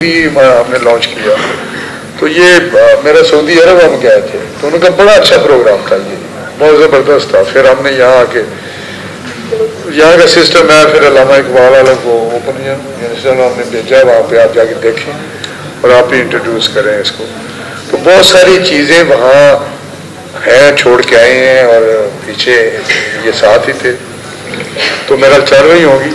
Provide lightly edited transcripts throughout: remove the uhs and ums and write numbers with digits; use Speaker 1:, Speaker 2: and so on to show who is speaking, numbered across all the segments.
Speaker 1: بھی ہم نے لانچ کیا. تو یہ میرا سعودی عرب ہم گئے تھے تو ان کا بڑا اچھا پروگرام تھا, یہ بہت زبردست تھا. پھر ہم نے یہاں آ کے یہاں کا سسٹم ہے, پھر علامہ اقبال والوں کو اوپن یونیورسٹی ہم نے بھیجا, وہاں پہ آپ جا کے دیکھیں اور آپ ہی انٹروڈیوس کریں اس کو. تو بہت ساری چیزیں وہاں ہیں, چھوڑ کے آئے ہیں اور پیچھے یہ ساتھ ہی تھے. تو میرا چل رہی ہوگی,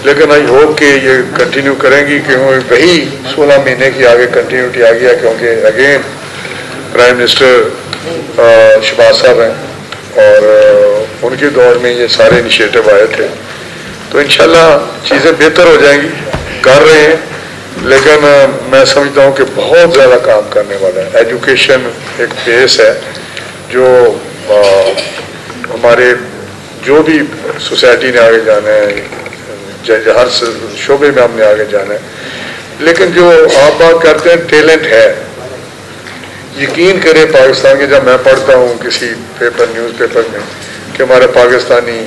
Speaker 1: لیکن آئی ہوپ کہ یہ کنٹینیو کریں گی, کیونکہ وہی 16 مہینے کی آگے کنٹینیوٹی آ گیا, کیونکہ اگین پرائم منسٹر شہباز صاحب ہیں اور ان کے دور میں یہ سارے انیشیٹو آئے تھے. تو انشاءاللہ چیزیں بہتر ہو جائیں گی, کر رہے ہیں, لیکن میں سمجھتا ہوں کہ بہت زیادہ کام کرنے والا ہے. ایجوکیشن ایک بیس ہے جو ہمارے جو بھی سوسائٹی نے آگے جانا ہے, ہر شعبے میں ہم نے آگے جانا ہے. لیکن جو آپ بات کرتے ہیں ٹیلنٹ ہے, یقین کریں پاکستان کے, جب میں پڑھتا ہوں کسی پیپر نیوز پیپر میں کہ ہمارا پاکستانی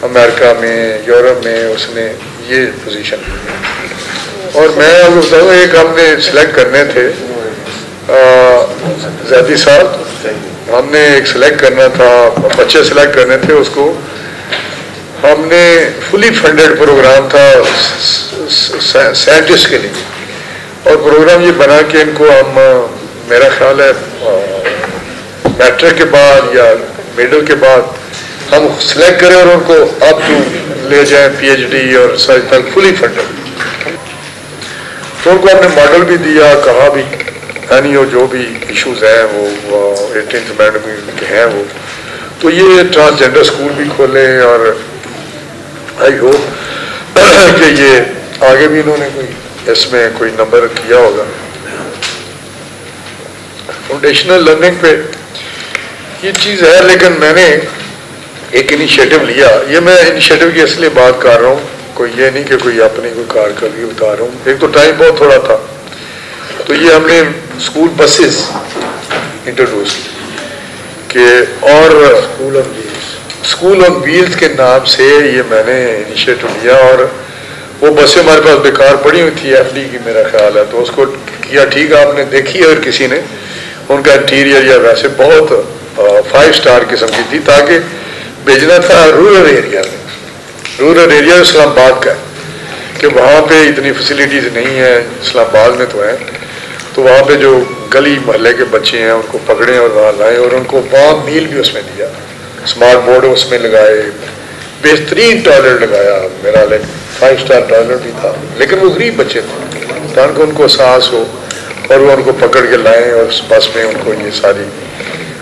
Speaker 1: امریکہ میں یورپ میں اس نے یہ پوزیشن کی, اور میں آپ کو بتاؤں ایک ہم نے سلیکٹ کرنے تھے زیدی صاحب, ہم نے ایک سلیکٹ کرنا تھا, بچے سلیکٹ کرنے تھے, اس کو ہم نے فلی فنڈڈ پروگرام تھا سائنٹسٹ کے لیے, اور پروگرام یہ بنا کہ ان کو ہم میرا خیال ہے میٹرک کے بعد یا میڈل کے بعد ہم سلیکٹ کریں اور ان کو اپ ٹو لے جائیں پی ایچ ڈی اور سائنس تک فلی فنڈڈ. تو ان کو ہم نے ماڈل بھی دیا, کہا بھی یعنی جو بھی ایشوز ہیں وہ 18th امینڈمنٹ کے ہیں وہ, تو یہ ٹرانسجینڈر اسکول بھی کھولے, اور آئی ہوپ کہ یہ آگے بھی انہوں نے کوئی اس میں کوئی نمبر کیا ہوگا. فاؤنڈیشنل لرننگ پہ یہ چیز ہے, لیکن میں نے ایک انیشیٹو لیا. یہ میں انیشیٹو کی اس لیے بات کر رہا ہوں, کوئی یہ نہیں کہ کوئی اپنی کوئی کارکردگی بتا رہا ہوں. ایک تو ٹائم بہت تھوڑا تھا, تو یہ ہم نے اسکول بسز انٹروڈیوس کی کہ, اور اسکول آن ویلز کے نام سے یہ میں نے انیشیٹو لیا. اور وہ بسیں ہمارے پاس بیکار پڑی ہوئی تھی ایف ڈی کی میرا خیال ہے, تو اس کو کیا ٹھیک آپ نے دیکھی ہے, اور کسی نے ان کا انٹیریئر یا ویسے بہت 5 اسٹار قسم کی تھی, تاکہ بھیجنا تھا رورل ایریا میں. رورل ایریا اسلام آباد کا ہے کہ وہاں پہ اتنی فیسلٹیز نہیں ہیں, اسلام آباد میں تو ہیں, تو وہاں پہ جو گلی محلے کے بچے ہیں ان کو پکڑیں اور وہاں لائیں, اور ان کو وارم میل بھی اس میں دیا, اسمارٹ بورڈ اس میں لگائے, بہترین ٹوائلٹ لگایا, میرا 5 اسٹار ٹوائلٹ بھی تھا. لیکن وہ غریب بچے تھے, تاکہ ان کو احساس ہو اور وہ ان کو پکڑ کے لائیں, اور اس بس میں ان کو یہ ساری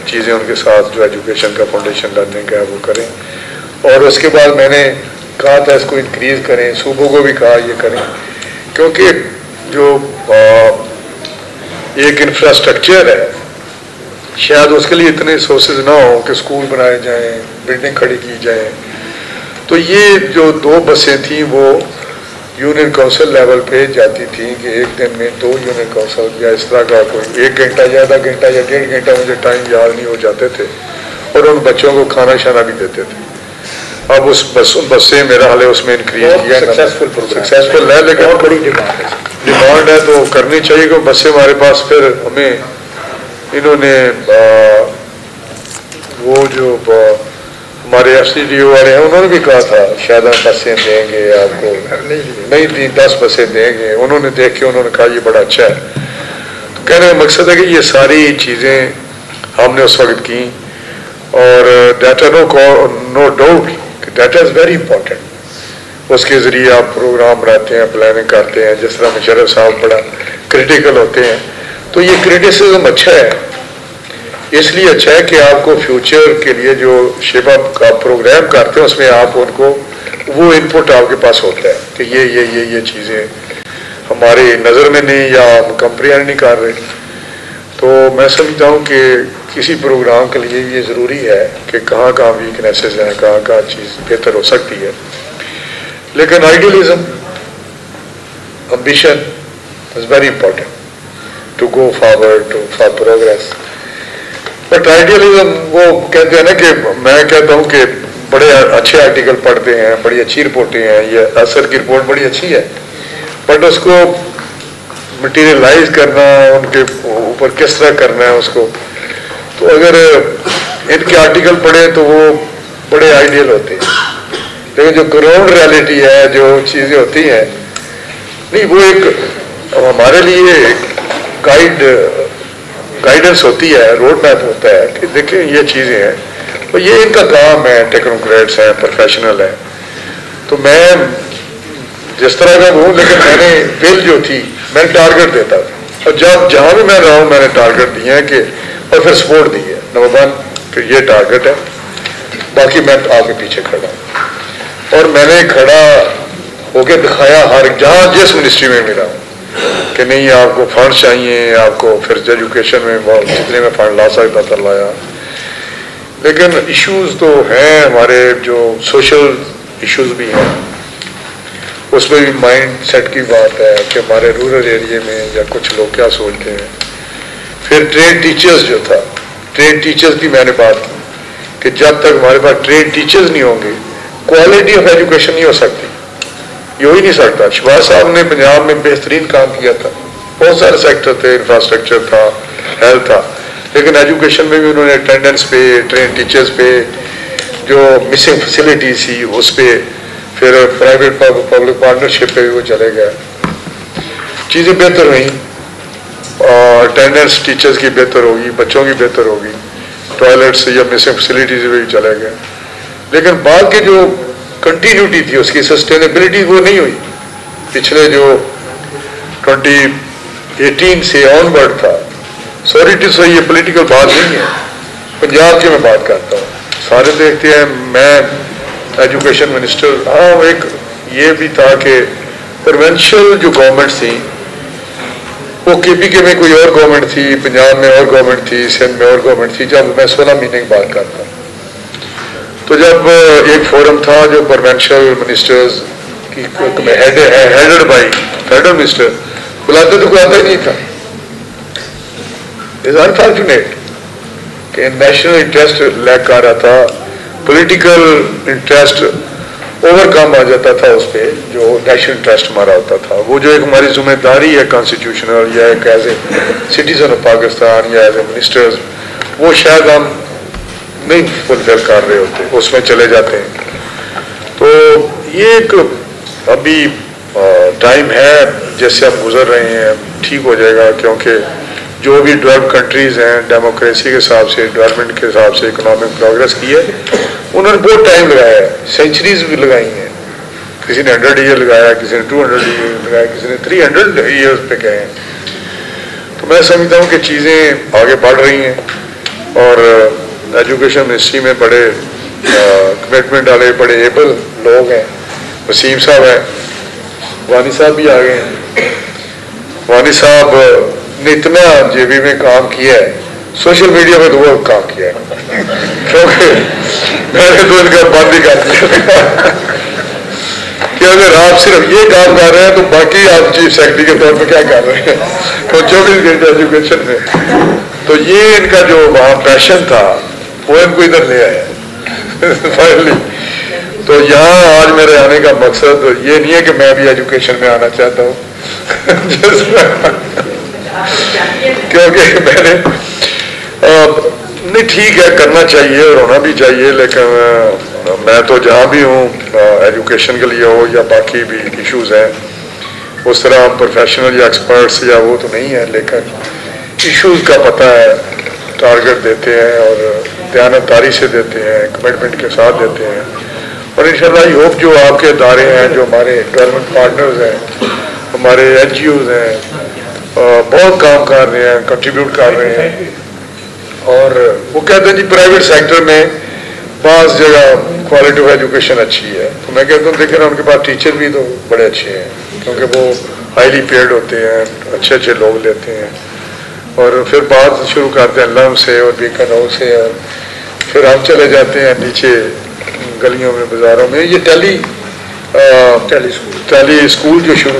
Speaker 1: چیزیں ان کے ساتھ جو ایجوکیشن کا فاؤنڈیشن لرننگ کا ہے وہ کریں. اور اس کے بعد میں نے کہا تھا اس کو انکریز کریں, صوبوں کو بھی کہا یہ کریں, کیونکہ جو ایک انفراسٹرکچر ہے شاید اس کے لیے اتنے سورسز نہ ہوں کہ اسکول بنائے جائیں, بلڈنگ کھڑی کی جائیں. تو یہ جو 2 بسیں تھیں وہ یونین کونسل لیول پہ جاتی تھیں کہ ایک دن میں 2 یونین کونسل یا اس طرح کا کوئی 1 گھنٹہ یا آدھا گھنٹہ یا 1.5 گھنٹہ, مجھے ٹائم یاد نہیں ہو جاتے تھے, اور ان بچوں کو کھانا شانا بھی دیتے تھے. اب اس بس سے میرا حال ہے اس میں انکریز کیا, سکسیزفل ہے, لیکن بڑی ڈیمانڈ ہے تو کرنی چاہیے. کہ بسیں ہمارے پاس پھر ہمیں انہوں نے وہ جو ہمارے ایف سی ڈی او والے ہیں انہوں نے بھی کہا تھا شاید ہم بسیں دیں گے آپ کو, نہیں دی 10 بسیں دیں گے. انہوں نے دیکھ کے انہوں نے کہا یہ بڑا اچھا ہے. تو کہنے کا مقصد ہے کہ یہ ساری چیزیں ہم نے اس وقت کی, اور data no doubt data is very important. اس کے ذریعے آپ پروگرام بناتے ہیں, پلاننگ کرتے ہیں, جس طرح مشرف صاحب بڑا کریٹیکل ہوتے ہیں. تو یہ کریٹیسزم اچھا ہے, اس لیے اچھا ہے کہ آپ کو فیوچر کے لیے جو شیپ اپ کا پروگرام کرتے ہیں اس میں آپ ان کو وہ ان پٹ آپ کے پاس ہوتا ہے کہ یہ چیزیں ہماری نظر میں نہیں یا ہم کمپریہینڈ نہیں کر رہے. تو میں سمجھتا ہوں کہ کسی پروگرام کے لیے یہ ضروری ہے کہ کہاں کہاں ویکنیسز ہیں, کہاں کہاں چیز بہتر ہو سکتی ہے. لیکن idealism, ambition is very important to go forward for progress. But idealism وہ کہتے ہیں نا کہ میں کہتا ہوں کہ بڑے اچھے آرٹیکل پڑھتے ہیں, بڑی اچھی رپورٹیں ہیں, یہ اثر کی رپورٹ بڑی اچھی ہے, بٹ اس کو مٹیریلائز کرنا, ان کے اوپر کس طرح کرنا ہے اس کو. تو اگر ان کے آرٹیکل پڑھیں تو وہ بڑے آئیڈیل ہوتے ہیں, لیکن جو گراؤنڈ ریالٹی ہے, جو چیزیں ہوتی ہیں, نہیں وہ ایک ہمارے لیے گائیڈنس ہوتی ہے, روڈ میپ ہوتا ہے کہ دیکھیں یہ چیزیں ہیں, اور یہ ان کا کام ہے, ٹیکنوکریٹس ہیں, پروفیشنل ہیں. تو میں جس طرح کا ہوں, لیکن میں نے ول جو تھی میں نے ٹارگٹ دیتا تھا, اور جہاں بھی میں رہا ہوں میں نے ٹارگٹ دیے ہیں کہ, اور پھر سپورٹ دی ہے. نمبر 1 کہ یہ ٹارگٹ ہے, باقی میں آپ کے پیچھے کھڑا ہوں, اور میں نے کھڑا ہو کے دکھایا ہر جہاں جس منسٹری میں ملا کہ نہیں آپ کو فنڈ چاہیے, آپ کو پھر ایجوکیشن میں جتنے میں فنڈ لا سکتا تھا لایا. لیکن ایشوز تو ہیں ہمارے, جو سوشل ایشوز بھی ہیں, اس میں بھی مائنڈ سیٹ کی بات ہے کہ ہمارے رورل ایریے میں یا کچھ لوگ کیا سوچتے ہیں. پھر ٹرین ٹیچرز جو تھا, ٹرین ٹیچرز کی میں نے بات کی کہ جب تک ہمارے پاس ٹرین ٹیچرز نہیں ہوں گے کوالٹی آف ایجوکیشن نہیں ہو سکتی, یہ ہو ہی نہیں سکتا. شہباز صاحب نے پنجاب میں بہترین کام کیا تھا, بہت سارے سیکٹر تھے, انفراسٹرکچر تھا, ہیلتھ تھا, لیکن ایجوکیشن میں بھی انہوں نے اٹینڈنس پہ, ٹرین ٹیچرز پہ, جو مسنگ فیسلٹیز تھی اس پہ, پھر پرائیویٹ پبلک پارٹنرشپ پہ بھی وہ چلے گئے. چیزیں بہتر ہوئیں, اور اٹینڈنس ٹیچرز کی بہتر ہوگی, بچوں کی بہتر ہوگی, ٹوائلٹس یا مسنگ فیسلٹیز بھی چلے گئے. لیکن بعد کے جو کنٹینیوٹی تھی, اس کی سسٹینیبلٹی وہ نہیں ہوئی. پچھلے جو 2018 سے آن ورڈ تھا, سوری ٹو سے یہ پولیٹیکل بات نہیں ہے, پنجاب کی میں بات کرتا ہوں. سارے دیکھتے ہیں میں ایجوکیشن منسٹر, ہاں ایک یہ بھی تھا کہ پروونشل جو گورنمنٹس تھیں, وہ کے پی کے میں کوئی اور گورنمنٹ تھی, پنجاب میں اور گورنمنٹ تھی, سندھ میں اور گورنمنٹ تھی. جب میں 16 مہینے کی بات کرتا ہوں, تو جب ایک فورم تھا جو پروونشل منسٹرز کی ہیڈڈ بائی فیڈرل منسٹر, بلاتے تو کوئی آتا ہی نہیں تھا. اٹس انفارچونیٹ کہ نیشنل انٹرسٹ لیک کر رہا تھا, پولیٹیکل انٹرسٹ اوور کم آ جاتا تھا اس پہ, جو نیشنل انٹرسٹ ہمارا ہوتا تھا. وہ جو ایک ہماری ذمہ داری ہے کانسٹیٹیوشنل, یا ایک as a citizen of Pakistan یا ایز اے منسٹرز, وہ شاید ہم نہیں فلفل کر رہے ہوتے, اس میں چلے جاتے ہیں. تو یہ ایک ابھی ٹائم ہے جس سے ہم گزر رہے ہیں, ٹھیک ہو جائے گا, کیونکہ جو بھی ڈیولپ کنٹریز ہیں ڈیموکریسی کے حساب سے, ڈیولپمنٹ کے حساب سے, اکنامک پروگرس کی ہے, انہوں نے بہت ٹائم لگایا ہے, سینچریز بھی لگائی ہیں. کسی نے 100 ایئر لگایا, کسی نے 200 ایئر لگایا, کسی نے 300 ایئرز پہ گئے ہیں. تو میں سمجھتا ہوں کہ چیزیں آگے بڑھ رہی ہیں, اور ایجوکیشن منسٹری میں بڑے کمٹمنٹ والے, بڑے ایبل لوگ ہیں. وسیم صاحب ہیں, وانی صاحب بھی آ گئے ہیں. وانی صاحب نے اتنا جے بی میں کام کیا ہے, سوشل میڈیا میں تو وہ کام کیا ہے, کیونکہ میں نے تو ان کا بند ہی کر دیا کہ اگر آپ صرف یہ کام کر رہے ہیں تو باقی آپ چیف سیکرٹری کے طور پہ کیا کر رہے ہیں, تو 24 گھنٹے ایجوکیشن میں. تو یہ ان کا جو وہاں پیشن تھا وہ ان کو ادھر لے آیا فائنلی. تو یہاں آج میرے آنے کا مقصد یہ نہیں ہے کہ میں بھی ایجوکیشن میں آنا چاہتا ہوں کیونکہ میں نے نہیں, ٹھیک ہے کرنا چاہیے اور ہونا بھی چاہیے, لیکن میں تو جہاں بھی ہوں ایجوکیشن کے لیے ہو یا باقی بھی ایشوز ہیں, اس طرح پروفیشنل یا ایکسپرٹس یا وہ تو نہیں ہے, لیکن ایشوز کا پتہ ہے, ٹارگٹ دیتے ہیں اور دیانتداری سے دیتے ہیں, کمٹمنٹ کے ساتھ دیتے ہیں. اور انشاءاللہ یہ ہوپ جو آپ کے ادارے ہیں, جو ہمارے گورنمنٹ پارٹنرز ہیں, ہمارے این جی اوز ہیں, بہت کام کر رہے ہیں, کنٹریبیوٹ کر رہے ہیں. اور وہ کہتے ہیں جی پرائیویٹ سیکٹر میں بعض جگہ کوالٹی آف ایجوکیشن اچھی ہے, تو میں کہتا ہوں دیکھیں نا ان کے پاس ٹیچر بھی تو بڑے اچھے ہیں, کیونکہ وہ ہائیلی پیڈ ہوتے ہیں, اچھے اچھے لوگ لیتے ہیں. اور پھر بات شروع کرتے ہیں لم سے اور بیکنو سے, اور پھر ہم چلے جاتے ہیں نیچے گلیوں میں, بازاروں میں. یہ ٹیلی اسکول جو شروع